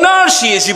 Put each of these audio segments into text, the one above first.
NRC is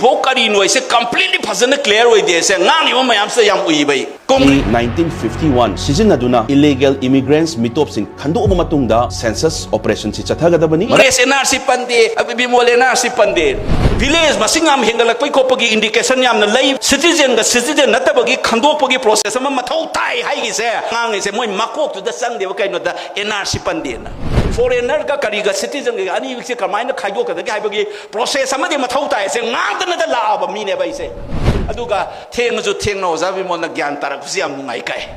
completely clear with this. In 1951, Sijinnaduna illegal immigrants mitop sing khndokse matungda census operation si chathagadabani. NRC pande, Bimol NRC pande. Village masingam hingalakpai kopagi indication yamna lay citizen natabagi khndokpagi process ama mathau tai haigi se ngang se moi makok to the sang deba kaino da NRC pande na. Foreigner ka kariga citizen ga ani wikse kamaina khaigo ka da haibagi process ama de mathau tai se ngang da la aba mine bai se. Aduga thengju Thounaojam Bimol na gyan tarak kusi am ngai kai.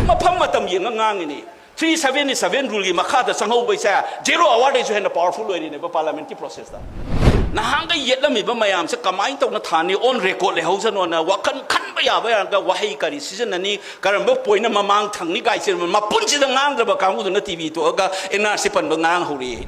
Mafam matam yenga ngang ni 377 rule gi makha da sanghau bai sa zero award is hen powerful oi ni ba parliamentary process da. Nahanga yetlami ba mayam se kamai tawna thani on record le hausan na wakan khan ba ya ba ga wahai kari season ani karamba poina mamang thangni gai se mapun si da ngang da ba kamu na TV to ga NRC pan ba ngang hori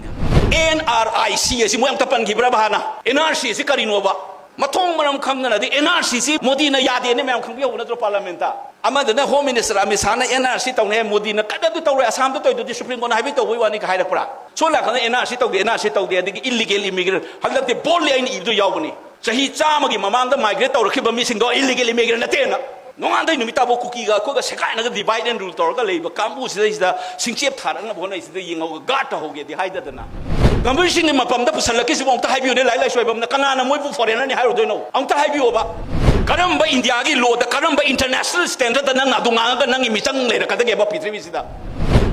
NRIC asi mo am tapan gibra ba na NRC si karino ba matong manam khangna na di NRC si Modi na yade ne mayam khangbiya na tro parliamenta amada na home minister amisana NRC tawne Modi na kada du tawre Assam da toy du Supreme Court haibi to wi wani ka haira pra so la kana NRC tawge adi illegal immigrant halakte bolli ain ibdu yawbani Chahi chamagi mamangda migrate tawrakhiba mi singdo illegal immigrant na tena nongan dai numita bo kuki ga ko ga sekai na divide and rule torga leiba kambu sida singchep tharang na bona sida yingo ga ta hoge di haida dana gambu sing ma pamda pusalaki si bong ta haibi ne lai soibam na kana na moi bu foreigner ni hairo doino ang ta haibi oba karamba India gi law da karamba international standard da nang adunga ga nang imitang le ka da ge ba pitri sida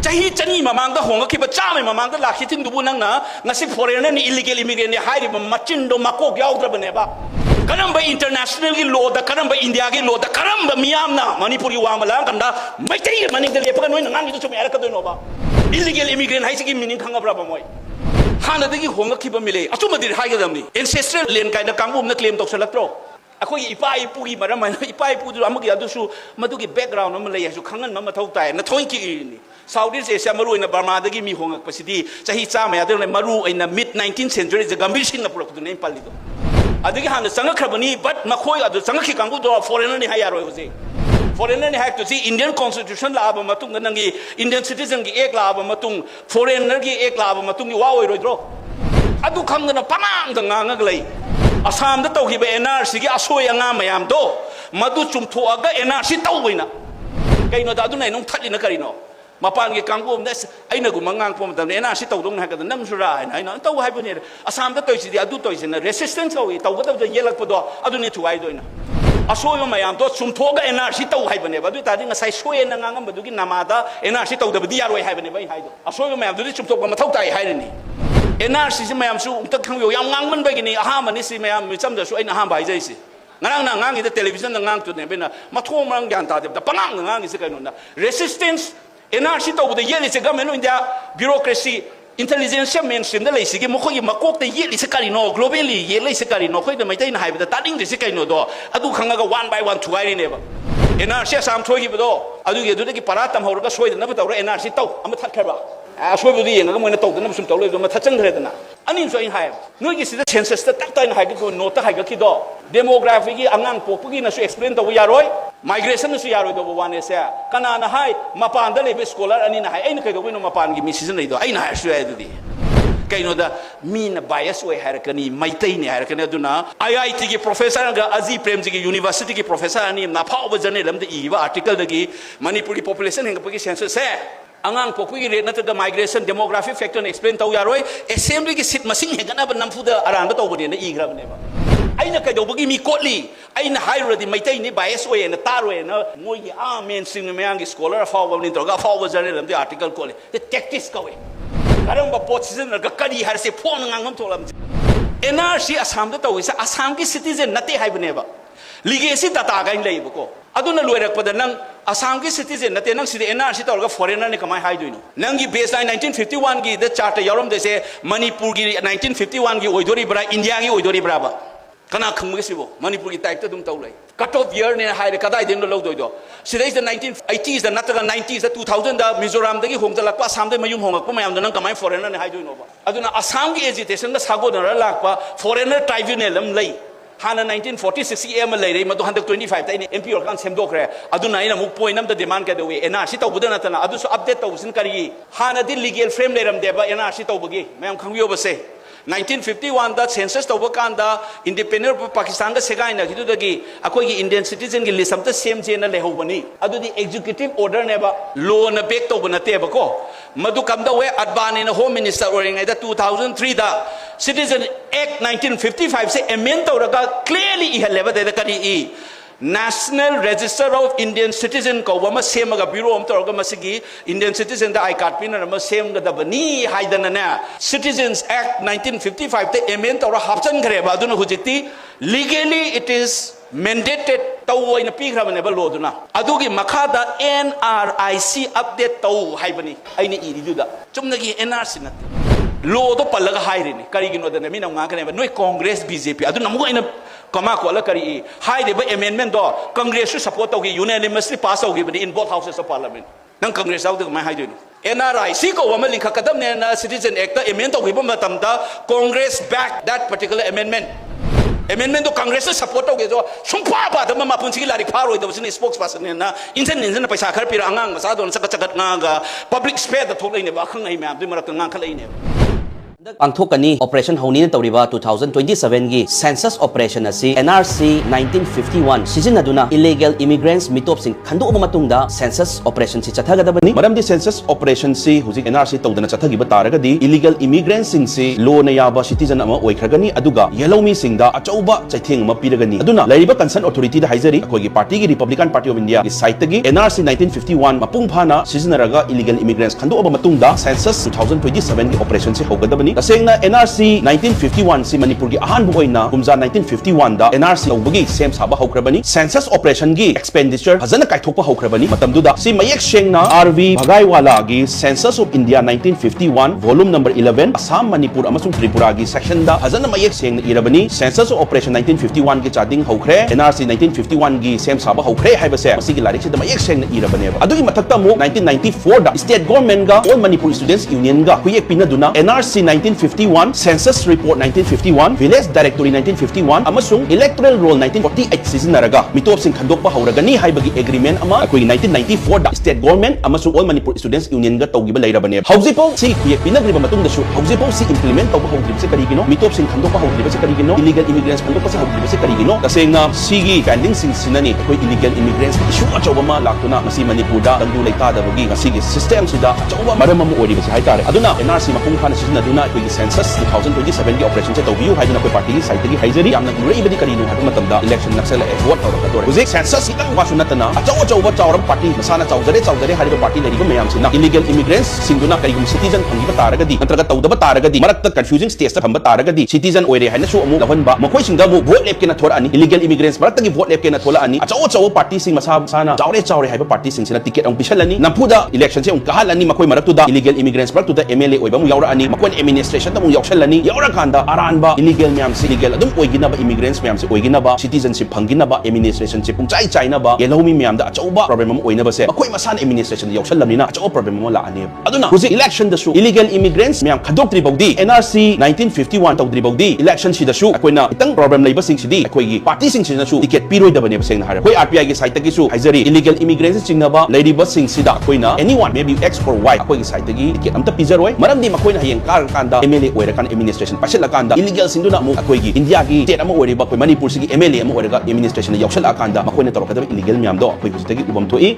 Chahi chani mamangda khndokse chame mamangda lakhi tin dubu nang na ngasi foreigner ni illegal immigrant ni hairi machindo makok yaudra bane ba karamba international gi law da karamba India gi law da karamba miyam na Manipur gi wamala kanda Meitei maning de lepa noi nang ngi to chome araka doino ba illegal immigrant haisi gi meaning khanga bra ba moi hana de gi khndokse mile achuma dir haiga damni ancestral land kai da kangum na claim toksalakro akoi ipai pugi maram ipai pu du amagi adusu madugi background am lei asu khangan ma thau tai na thoin ki ni Southeast Asia maru ina Burma dagi mi hongak pasidi chahi chama ya de maru ina mid 19th century je gambir sing na purok du nei palli do adigi han sanga khrabani but makhoi adu sanga khi kangu do foreigner ni hayaro hoje foreigner ni have to see Indian constitution la aba matung nangi Indian citizen gi ek la aba matung foreigner gi ek la aba matung ni wa oi roidro adu khangna panang da nganga glei Assam da tawhiba NRC gi asoi anga mayam do madu chumtho aga NRC tawina kaino da adu nai nong thali na karino mapan gi kangum des aina gu mangang pom da NRC tawdong ha ka da nang sura aina taw haibane Assam da toisi di adu toisi na resistance hoyi tawga da yelak podo adu ne thuai doina asoi mayam do chumtho ga NRC taw haibane ba du ta di ngasai soi na ngangam ba du gi namada NRC tawda ba di yaroi haibane ba haido asoi mayam du chumtho ba mathau tai hairani NRC si mayam su umta khangyo yam ngangman bagini aha mani si mayam mi chamda su aina ha bai jai si ngarang na ngangi da television na ngang tu ne bena mathom mang gyan ta da panang ngangi se kaino na resistance NRC to the yeli se government India bureaucracy intelligence mainstream da lei si gi mo khoi makok te yeli se karino globally yeli se karino khoi da Meitei na haiba da tading se kaino do adu khanga ga one by one thuai ne ba NRC Assam thoi gi do adu ge du de gi paratam hor ga soi da na ba tawra NRC to am that khaba asoi bu di nga mo na to da sum to le do ma thachang thre da na anin so in hai noi gi sida census ta tak tai na hai ko no ta hai ga ki do demography gi angang pok gi na su explain to ya roi migration su ya roi do wane se kana na hai mapan da le be scholar ani na hai ai na kai do no mapan gi mi season le do ai na hai su ai di kaino da mi na bias oi har kani Meitei ni har kani aduna IIT gi professor ga Azi Premji gi university gi professor ani na phau ba journal lam de i ba article da gi Manipuri population heng pa gi census se angang pokui rate nataga migration demographic factor explain tau yaroi assembly gi sit masing hegana ba namfu da aranda tau bode na igra bane ba aina ka do bagi mi kotli aina hairo di Meitei ni bias oi na taroi na moi amen sing meang gi scholar fa ba ni droga fa ba journal lam di article kole the tactics ka we karang ba pot season ga kari har se phone ngam tholam NRC Assam da tau isa Assam gi citizen nate haibane ba legacy data ga in lei ba ko aduna loirak pada nang Assam gi citizen nate nang sidi NRC tawga foreigner ni kamai hai doino nang gi baseline 1951 gi the chart yarom de se Manipur gi 1951 gi oidori bra India gi oidori bra ba kana khang gi sibo Manipur gi type ta dum tawlai cut off year ne hai kadai den lo doido sidai the 1980s the nataga 90s the 2000 da Mizoram da gi hongjalak pa Assam de mayum hongak pa mayam nang kamai foreigner ni hai doino ba aduna Assam gi agitation da sago na lak pa foreigner tribunal lam lai Hana 1946 AM lay madu 125 ta MP or kan semdokre aduna ina mu point nam da demand ka dewe NRC to budana tana adu so update to sin kari hana di legal frame leram deba NRC to bugi mayam khangyo base 1951 da census tawba kanda independent Pakistan ga segai na kidu dagi akoi gi Indian citizen gi list amta same je na lehobani adudi executive order ne ba law na back tawba na te ba ko madu kamda we Advani na home minister oringai da 2003 da Citizen Act 1955 se amend tawraga clearly ihaleba da kari I National Register of Indian Citizen ko wama same ga bureau am tawraga masigi Indian citizen da I card pin na ma same ga da bani haidana na Citizens Act 1955 te amend tawra hapchan khare ba aduna hujiti legally it is mandated taw ina pigra bane ba law duna adugi makhada NRIC update taw haibani aini iri duda chumnagi NRC na law do palaga hairini kari gino da mina nga kane ba noi Congress BJP adu namu ina kama ko la kari haide ba amendment do Congress support tawgi unanimously pass tawgi ba in both houses of parliament nang Congress out ma haide ni NRIC ko wama lingkha kadam ne na Citizen Act ta amend tawgi ba matam da Congress back that particular amendment do Congress support tawgi do sumpa ba da ma punchi la ri pharo do sin spokesperson ne na insen na paisa khar pira angang masa don sakat sakat nga ga public spare da tholai ne ba khang ai ma du marak nga khalai ne Pangthokani operation Hauni Tauriba 2027 gi census operation asi NRC 1951 Sijinnaduna illegal immigrants mitop sing khndokse matungda census operation si chathagadabani maramdi census operation si huzik NRC tawdana chathagiba taragadi illegal immigrants sing si law na yaba citizen ama oikragani aduga yellomi singda achauba chaitheng ma piragani aduna lariba concern authority da haizari akoigi party gi Republican Party of India gi site gi NRC 1951 mapung phana sijinnaraga illegal immigrants khndokse matungda census 2027 gi operation si hogadabani Tasengna NRC 1951 si Manipur gi ahan buoy na kumza 1951 da NRC tawbagi sem saba hokrabani census operation gi expenditure hazana kaithokpa hokrabani matamduda si mayek shengna RV Bhagaiwala gi census of India 1951 volume number 11 Assam Manipur amasung Tripura gi section da hazana mayek shengna irabani census of operation 1951 gi chading hokre NRC 1951 gi sem saba hokre haibase masigi larik da mayek shengna irabani adugi mathakta mu 1994 da state government ga all Manipur students union ga kuyek pinaduna NRC 1951 census report 1951 village directory 1951 amasung electoral roll 1948 sijinnaraga mitop sing khandokpa hauragani haibagi agreement ama akoi 1994 da state government amasung all Manipur students union ga tawgiba leirabane haujipo si kuyek pinagriba matungda su haujipo si implement tawba haudrib se karigino mitop sing khandokpa haudrib se karigino illegal immigrants khandokpa se haudrib se karigino tasengna sigi pending sing sinani akoi illegal immigrants issue achawba ma laktuna masi Manipur da tangdu leita da bagi ngasigi system sida achawba maram ma ori basi haitare aduna NRC mapung khana sijinnaduna akoi census 2027 gi operation se tawbiu haiduna koi party gi site gi haizari yamna urei karino hadu matamda election naksala vote tawrakadore huzik census itang wasu natana achawba chawram party masana chawjare hariba party leriba mayam sina illegal immigrants singduna karigum citizen thangiba taragadi nantraga tawdaba taragadi marakta confusing stage ta thamba taragadi citizen oire haina su amu lawanba makoi singda mu vote lep kena thora ani illegal immigrants marakta gi vote lep kena thola ani achawba party sing masana chawre haiba party sing sina ticket ang pisalani nampuda election se ang kahalani makoi maraktuda illegal immigrants maraktuda MLA oiba mu yawra ani makoi administration ta mu yawshalani yawra kanda aranba illegal myam si illegal adum oigina ba immigrants myam si oigina ba citizenship phangina ba administration si pung chai ba yellomi myam da achauba problem am oina ba se makoi masan administration da yawshalamina achau problem mo la ani aduna huzi election da su illegal immigrants myam khadok tribogdi NRC 1951 tawdri bogdi election si da su akoina itang problem leiba sing si di akoi gi party sing si na su ticket piroi da bane ba seng na har koi RPI gi site gi su haizari illegal immigrants sing na ba lady ba sing si da akoina anyone maybe X or Y akoi gi site gi ticket amta pizaroi maram di makoi na hayeng kar kanda MLA oira kan administration pasila kanda illegal sinduna mu akoi gi India gi state amo oire ba koi Manipur sigi MLA amo oira ga administration na yawshala kanda makoi na torokada illegal myam do akoi gi ubam toi